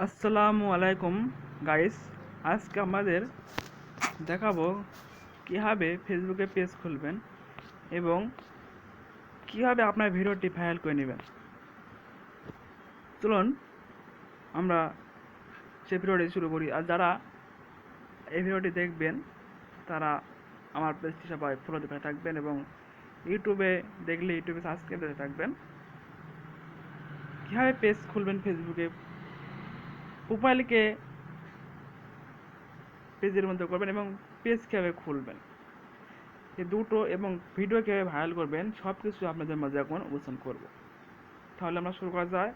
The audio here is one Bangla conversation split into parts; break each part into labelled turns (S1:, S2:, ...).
S1: আসসালামু আলাইকুম গাইস। আজকে আমাদের দেখাবো কিভাবে ফেসবুকে পেজ খুলবেন এবং কিভাবে আপনার ভিডিওটি ভাইরাল করে নেবেন। চলুন আমরা সেই ভিডিওটি শুরু করি। আর যারা এই ভিডিওটি দেখবেন তারা আমার পেজটি সবাই ফলো দিতে থাকবেন এবং ইউটিউবে দেখলে ইউটিউবে সাবস্ক্রাইব দিতে থাকবেন। কীভাবে পেজ খুলবেন ফেসবুকে, প্রোফাইলকে পেজের মধ্যে করবেন এবং পেজ কীভাবে খুলবেন, এই দুটো এবং ভিডিও কীভাবে ভাইরাল করবেন সব কিছু আপনাদের মাঝে এখন উপস্থাপন করব। তাহলে আমরা শুরু করা যায়।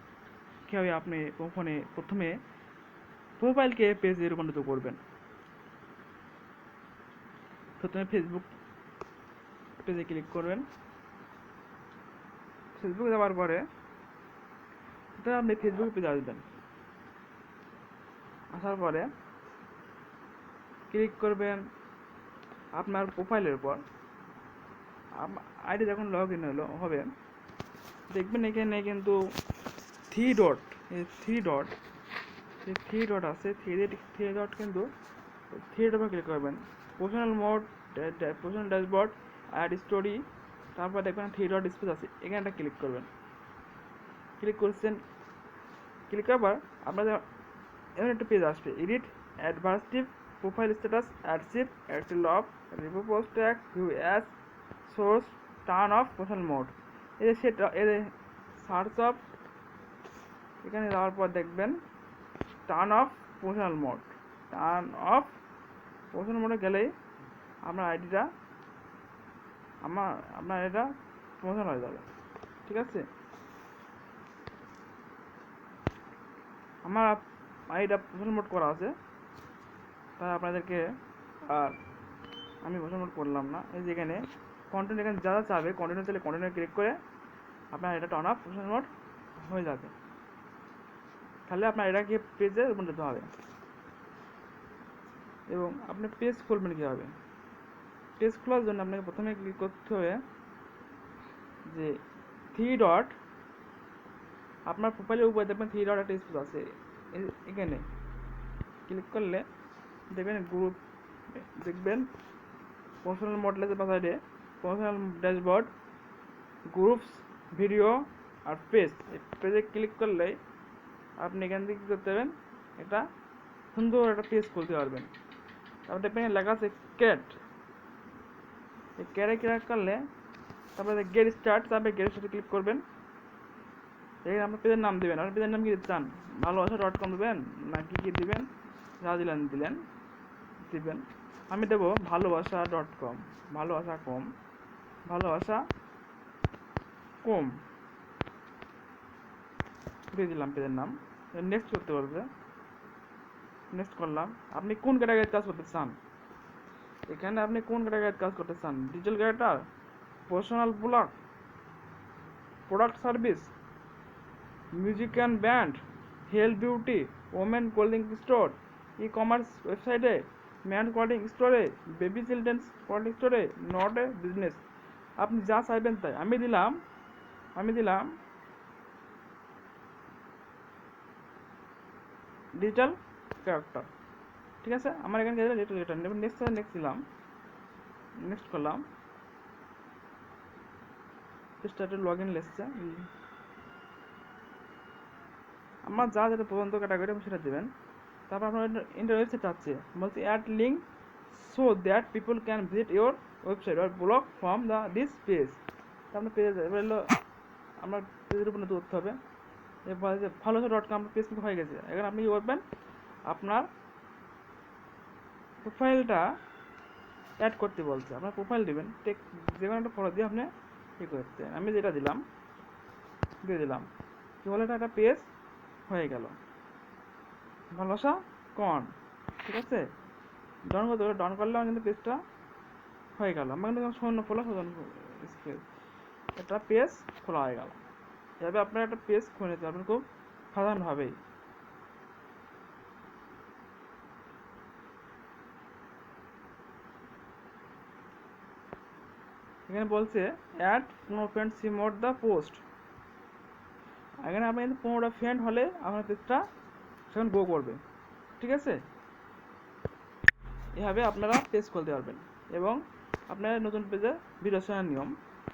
S1: কীভাবে আপনি ফোনে প্রথমে প্রোফাইলকে পেজে রূপান্তরিত করবেন। প্রথমে ফেসবুক পেজে ক্লিক করবেন। ফেসবুকে যাওয়ার পরে আপনি ফেসবুক পেজে আসবেন। আসার পরে ক্লিক করবেন আপনার প্রোফাইলের উপর। আইডি যখন লগ ইন হবে দেখবেন এখানে কিন্তু থ্রি ডট আছে। থ্রি ডট কিন্তু থ্রি ডট ক্লিক করবেন। Professional mode, professional dashboard, add story, তারপর দেখবেন থ্রি ডট স্পেস আছে, এখানে ক্লিক করবেন। ক্লিক করছেন, ক্লিক করার পর আপনাদের এমন একটা পেজ আসবে, এডিট অ্যাডভার্সটিভ প্রোফাইল স্ট্যাটাস, অ্যাডসিভ, active off, remove post tag, view as source, turn off professional mode. এই যে সেটা সার্চ অফ, এখানে যাওয়ার পর দেখবেন turn off professional mode. Professional মোডে গেলেই আপনার আইডিটা আপনার এটা প্রমোশন হয়ে যাবে। ঠিক আছে, আমার আইডিটা প্রফেশনাল মোড করা আছে, তাই আপনাদেরকে আর আমি প্রফেশনাল মোড করলাম না। এই যেখানে কন্টেন্ট, এখানে যারা চাবে কন্টেন্ট চাইলে কন্টেন্টে ক্লিক করে আপনার এটা টার্ন অফ প্রফেশনাল মোড হয়ে যাবে। তাহলে আপনার এটাকে পেজে রূপান্তরিত হবে। এবং আপনি পেজ খুলবেন কীভাবে, পেজ খোলার জন্য আপনাকে প্রথমে ক্লিক করতে হবে যে থ্রি ডট, আপনার প্রোফাইলের উপরে দেখবেন থ্রি ডট একটা স্পেস আছে, এখানে ক্লিক করলে দেখবেন গ্রুপ, দেখবেন প্রফেশনাল মডেলের সাইডে প্রফেশনাল ড্যাশবোর্ড, গ্রুপস, ভিডিও আর পেজ। এই পেজে ক্লিক করলেই আপনি এখান থেকে কী করতে পারবেন, একটা সুন্দর একটা পেজ খুলতে পারবেন। তারপর দেখবেন লেখা আছে ক্যাট, এই ক্যাটে ক্লিক করলে তারপরে গেট স্টার্ট, তারপরে গেট স্টার্টে ক্লিক করবেন। এখানে আপনার পেজের নাম দেবেন। আপনার পেজের নাম কি দিতে চান, ভালোবাসা.com দেবেন না কি দেবেন, যা দিবেন। আমি দেবো ভালোবাসা.com, ভালোবাসা কম দিয়ে দিলাম পেজের নাম। নেক্সট করতে বলবে, নেক্সট করলাম। আপনি কোন ক্যাটাগরির কাজ করতে চান, এখানে আপনি কোন ক্যাটাগরির কাজ করতে চান, digital creator, professional blog, product service, music and band, health beauty, women clothing store, e commerce ওয়েবসাইটে, ম্যান ক্লোদিং স্টোরে, বেবি চিলড্রেন্স ক্লোদিং স্টোরে, নট এ বিজনেস। আপনি যা চাইবেন তাই। আমি দিলাম ডিজিটাল ক্যারেক্টার। ঠিক আছে, আমার এখানে ডিজিটাল ক্যারেক্টার নেবেন। নেক্সট দিলাম, নেক্সট করলাম। স্টার্টে লগ ইন লেসছে, আমার যা যেটা পছন্দ ক্যাটাগরি সেটা দেবেন। তারপর আপনার ইন্টার ওয়েবসাইট আছে, বলছে add link so that people can visit your website or blog from this page. তো আপনার পেজ হলো, আমার পেজের উপর করতে হবে। এরপর যে ভালোবাসা.com পেজ কিন্তু হয়ে গেছে। এখন আপনি কী করবেন, আপনার প্রোফাইলটা অ্যাড করতে বলছে, আপনার প্রোফাইল দেবেন, যে কোনো একটা ফটো দিয়ে আপনি কী করতে। আমি যেটা দিয়ে দিলাম, কী বলে একটা পেজ হয়ে গেল, ভালোবাসা কন। ঠিক আছে, ডাউন করতে হবে। ডাউন করলে আমার কিন্তু পেজটা হয়ে গেল। আমার কিন্তু শূন্য স্পেস একটা পেজ খোলা হয়ে গেল। এভাবে আপনার একটা পেজ খুলে নিতে পারবেন খুব সাধারণভাবেই। এখানে বলছে add 15 friend see more the post. এখানে আপনি কিন্তু 15টা ফ্রেন্ড হলে আপনার পেজটা সেখানে গো করবে। ঠিক আছে, এভাবে আপনারা পেজ খুলতে পারবেন। এবং আপনার নতুন পেজে ভিডিও আসার নিয়ম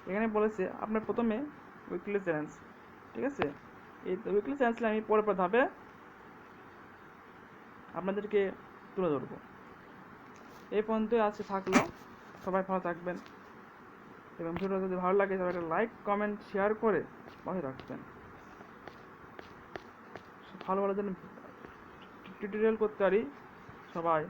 S1: এখানে বলেছে আপনার প্রথমে উইকলি চ্যালেঞ্জ। ঠিক আছে, এই উইকলি চ্যালেঞ্জটা আমি পরে পরে ধাপে আপনাদেরকে তুলে ধরবো। এই পর্যন্ত আজকে থাকলো, সবাই ভালো থাকবেন এবং ভিডিওটা যদি ভালো লাগে সবাই একটা লাইক কমেন্ট শেয়ার করে পাশে রাখবেন। ভালো ভালো যেন টিউটোরিয়াল করতে পারি সবাই।